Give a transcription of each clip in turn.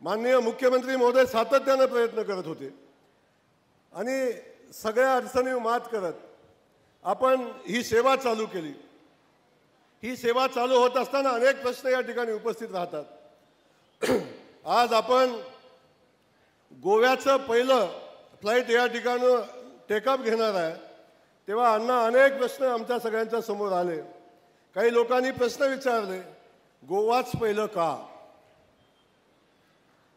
माननीय मुख्यमंत्री महोदय सातत्याने प्रयत्न करत होते आणि सगळ्या अडचणीवर मात करत आपण ही सेवा चालू केली। ही सेवा चालू होत असताना अनेक प्रश्न या ठिकाणी उपस्थित राहतात। आज आपण गोव्याचं पहिलं फ्लाईट या ठिकाणी टेकअप घेणार आहे, तेव्हा अण्णा अनेक प्रश्न आमच्या सगळ्यांच्या समोर आले। काही लोकांनी प्रश्न विचारले, गोवाच पहिलं का?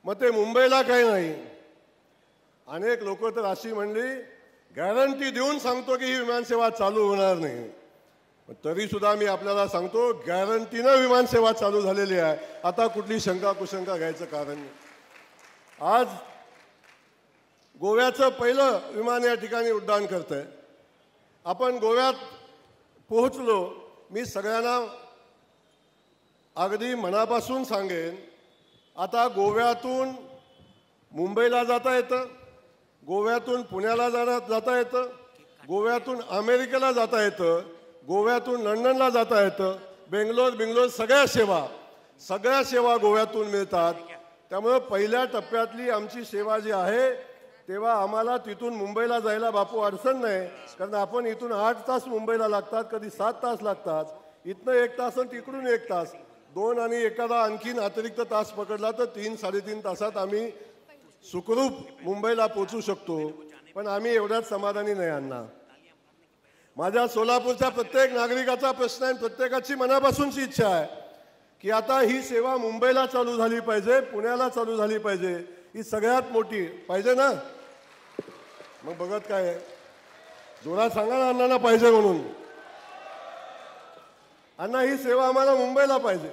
मग ते मुंबईला काही नाही। अनेक लोक तर अशी म्हणली, गॅरंटी देऊन सांगतो की ही विमानसेवा चालू होणार नाही। तरी सुद्धा मी आपल्याला सांगतो, गॅरंटीनं विमानसेवा चालू झालेली आहे। आता कुठली शंका कुशंका घ्यायचं कारण नाही। आज गोव्याचं पहिलं विमान या ठिकाणी उड्डाण करतंय। आपण गोव्यात पोहोचलो, मी सगळ्यांना अगदी मनापासून सांगेन, आता गोव्यातून मुंबईला जाता येतं, गोव्यातून पुण्याला जाता येतं, गोव्यातून अमेरिकेला जाता येतं, गोव्यातून लंडनला जाता येतं, बेंगलोर सगळ्या सेवा गोव्यातून मिळतात। त्यामुळे पहिल्या टप्प्यातली आमची सेवा जी आहे, तेव्हा आम्हाला तिथून मुंबईला जायला बापू अडचण नाही, कारण आपण इथून 8 तास मुंबईला लागतात, कधी 7 तास लागतात। इथनं 1 तास आणि तिकडून 1 तास, 2 आणि एखादा आणखीन अतिरिक्त तास पकडला तर 3-3.5 तासात आम्ही सुखरूप मुंबईला पोहोचू शकतो। पण आम्ही एवढ्याच समाधानी नाही अण्णा। माझ्या सोलापूरच्या प्रत्येक नागरिकाचा प्रश्न आहे, प्रत्येकाची मनापासूनची इच्छा आहे की आता ही सेवा मुंबईला चालू झाली पाहिजे, पुण्याला चालू झाली पाहिजे। ही सगळ्यात मोठी पाहिजे ना? मग बघत काय आहे, जोरात सांगा ना अण्णांना पाहिजे म्हणून। अण्णा, ही सेवा आम्हाला मुंबईला पाहिजे,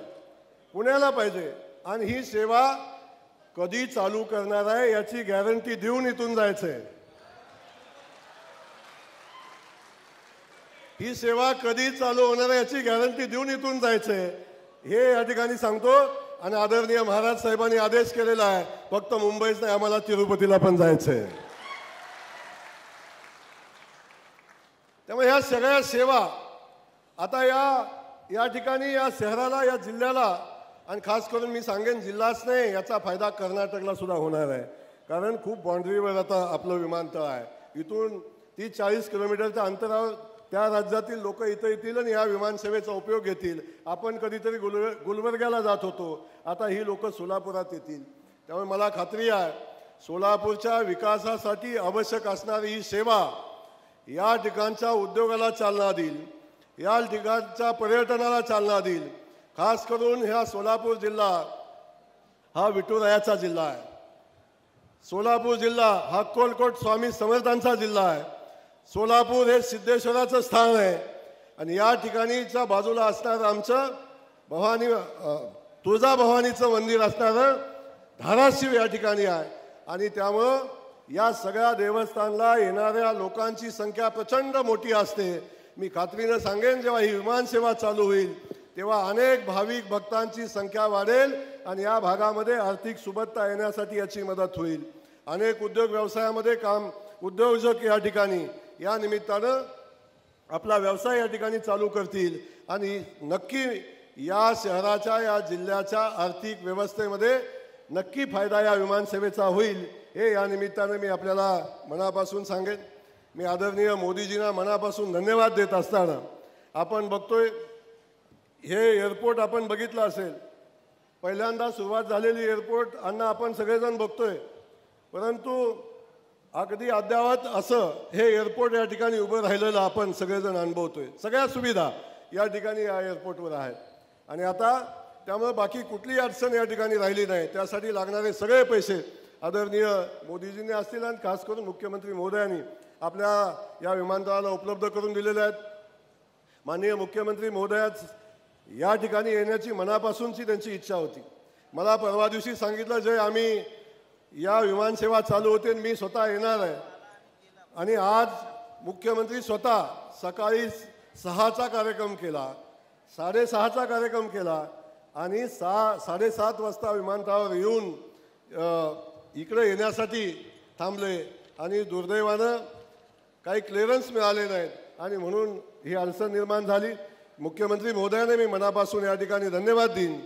पुण्याला पाहिजे, आणि ही सेवा कधी चालू करणार आहे याची गॅरंटी देऊन इथून जायचंय। ही सेवा कधी चालू होणार आहे याची गॅरंटी देऊन इथून जायचंय, हे या ठिकाणी सांगतो। आणि आदरणीय महाराज साहेबांनी आदेश केलेला आहे, फक्त मुंबईच नाही, आम्हाला तिरुपतीला पण जायचंय। त्यामुळे ह्या सगळ्या सेवा आता या ठिकाणी या शहराला, या जिल्ह्याला, आणि खास करून मी सांगेन जिल्हाच नाही, याचा फायदा कर्नाटकला सुद्धा होणार आहे। कारण खूप बाउंड्रीवर आता आपलं विमानतळ आहे। इथून 30-40 किलोमीटरच्या अंतरावर त्या राज्यातील लोक इथं येतील आणि या विमानसेवेचा उपयोग घेतील। आपण कधीतरी गुलबर्ग्याला जात होतो, आता ही लोक सोलापुरात येतील। त्यामुळे मला खात्री आहे, सोलापूरच्या विकासासाठी आवश्यक असणारी ही सेवा या ठिकाणच्या उद्योगाला चालना देईल, या ठिकाणच्या पर्यटनाला चालना देईल। खास करून ह्या सोलापूर जिल्हा हा विठुरायाचा जिल्हा आहे। सोलापूर जिल्हा हा अक्कलकोट स्वामी समर्थांचा जिल्हा आहे। सोलापूर हे सिद्धेश्वराचं स्थान आहे, आणि या ठिकाणीच्या बाजूला असणारं आमचं तुळजाभवानीचं मंदिर असणारं धाराशिव या ठिकाणी आहे। आणि त्यामुळं या सगळ्या देवस्थानला येणाऱ्या लोकांची संख्या प्रचंड मोठी असते। मी खात्रीनं सांगेन, जेव्हा ही विमानसेवा चालू होईल तेव्हा अनेक भाविक भक्तांची संख्या वाढेल आणि या भागामध्ये आर्थिक सुबत्ता येण्यासाठी याची मदत होईल। अनेक उद्योग व्यवसायामध्ये उद्योजक या ठिकाणी या निमित्तानं आपला व्यवसाय या ठिकाणी चालू करतील, आणि नक्की या शहराच्या, या जिल्ह्याच्या आर्थिक व्यवस्थेमध्ये नक्की फायदा या विमानसेवेचा होईल, हे या निमित्तानं मी आपल्याला मनापासून सांगेन। मी आदरणीय मोदीजींना मनापासून धन्यवाद देत असताना, आपण बघतोय हे एअरपोर्ट आपण बघितलं असेल, पहिल्यांदा सुरुवात झालेली एअरपोर्ट अण्णा आपण सगळेजण बघतोय, परंतु अगदी अद्यावत असं हे एअरपोर्ट या ठिकाणी उभं राहिलेलं आपण सगळेजण अनुभवतोय। सगळ्या सुविधा या ठिकाणी या एअरपोर्टवर आहेत, आणि आता त्यामुळे बाकी कुठलीही अडचण या ठिकाणी राहिली नाही। त्यासाठी लागणारे सगळे पैसे आदरणीय मोदीजींनी असतील आणि खास करून मुख्यमंत्री महोदयांनी आपल्या या विमानतळाला उपलब्ध करून दिलेले आहेत। माननीय मुख्यमंत्री महोदयाच या ठिकाणी येण्याची मनापासूनची त्यांची इच्छा होती। मला परवा दिवशी सांगितलं, जय आम्ही या विमानसेवा चालू होते, मी स्वतः येणार आहे। आणि आज मुख्यमंत्री स्वतः सकाळी 6चा कार्यक्रम केला, 6:30चा कार्यक्रम केला, आणि 6-7:30 वाजता विमानतळावर येऊन इकडे येण्यासाठी थांबले, आणि दुर्दैवानं काही क्लिअरन्स मिळाले नाहीत, आणि म्हणून ही अडचण निर्माण झाली। मुख्यमंत्री महोदयाने मी मनापासून या ठिकाणी धन्यवाद देईन।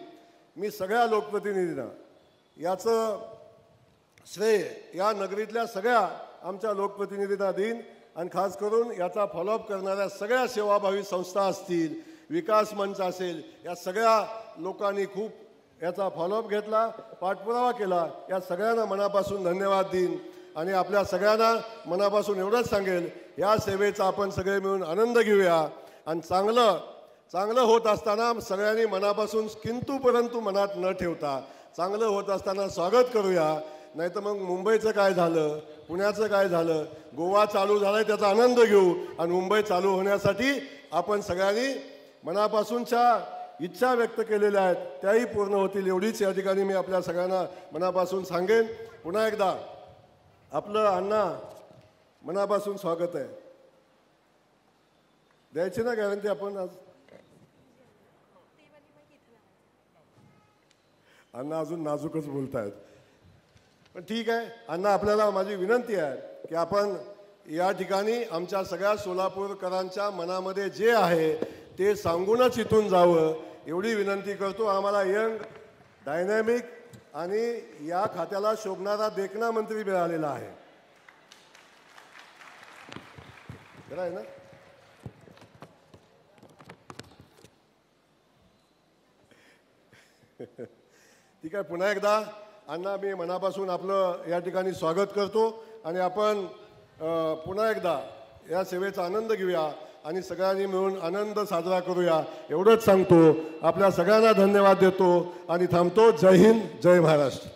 मी सगळ्या लोकप्रतिनिधींना, याचं श्रेय या नगरीतल्या सगळ्या आमच्या लोकप्रतिनिधींना देईन आणि खास करून याचा फॉलोअप करणाऱ्या सगळ्या सेवाभावी संस्था असतील, विकास मंच असेल, या सगळ्या लोकांनी खूप याचा फॉलोअप घेतला, पाठपुरावा केला. या सगळ्यांना मनापासून धन्यवाद देईन आणि आपल्या सगळ्यांना मनापासून एवढंच सांगेल, या सेवेचा आपण सगळे मिळून आनंद घेऊया आणि चांगलं होत असताना सगळ्यांनी मनापासून किंतु परंतु मनात न ठेवता चांगलं होत असताना स्वागत करूया. नाही तर मग मुंबईचं काय झालं, पुण्याचं काय झालं, गोवा चालू झालाय त्याचा आनंद घेऊ आणि मुंबई चालू होण्यासाठी आपण सगळ्यांनी मनापासूनच्या इच्छा व्यक्त केलेल्या आहेत त्याही पूर्ण होतील एवढीच या ठिकाणी मी आपल्या सगळ्यांना मनापासून सांगेन. पुन्हा एकदा आपलं अण्णा मनापासून स्वागत आहे. द्यायची ना गॅरंटी आपण आज? अण्णा अजून नाजूकच बोलतायत, पण ठीक आहे अण्णा. आपल्याला माझी विनंती आहे की आपण या ठिकाणी आमच्या सगळ्या सोलापूरकरांच्या मनामध्ये जे आहे ते सांगूनच इथून जावं एवढी विनंती करतो. आम्हाला यंग, डायनॅमिक आणि या खात्याला शोभणारा देखणा मंत्री मिळालेला आहे. बरं आहे ना? ठीक आहे. पुन्हा एकदा अण्णा मी मनापासून आपलं या ठिकाणी स्वागत करतो आणि आपण पुन्हा एकदा या सेवेचा आनंद घेऊया आणि सगळ्यांनी मिळून आनंद साजरा करूया एवढंच सांगतो. आपल्या सगळ्यांना धन्यवाद देतो आणि थांबतो. जय हिंद, जय महाराष्ट्र.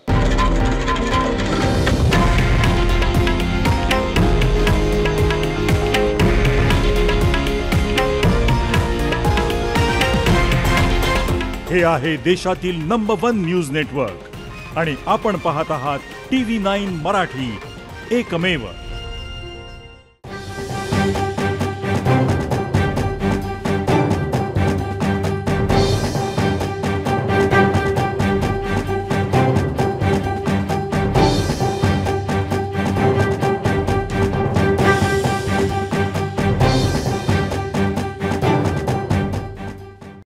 हे आहे देशातील नंबर 1 न्यूज नेटवर्क आणि आपण पाहत आहात TV9 मराठी, एकमेव.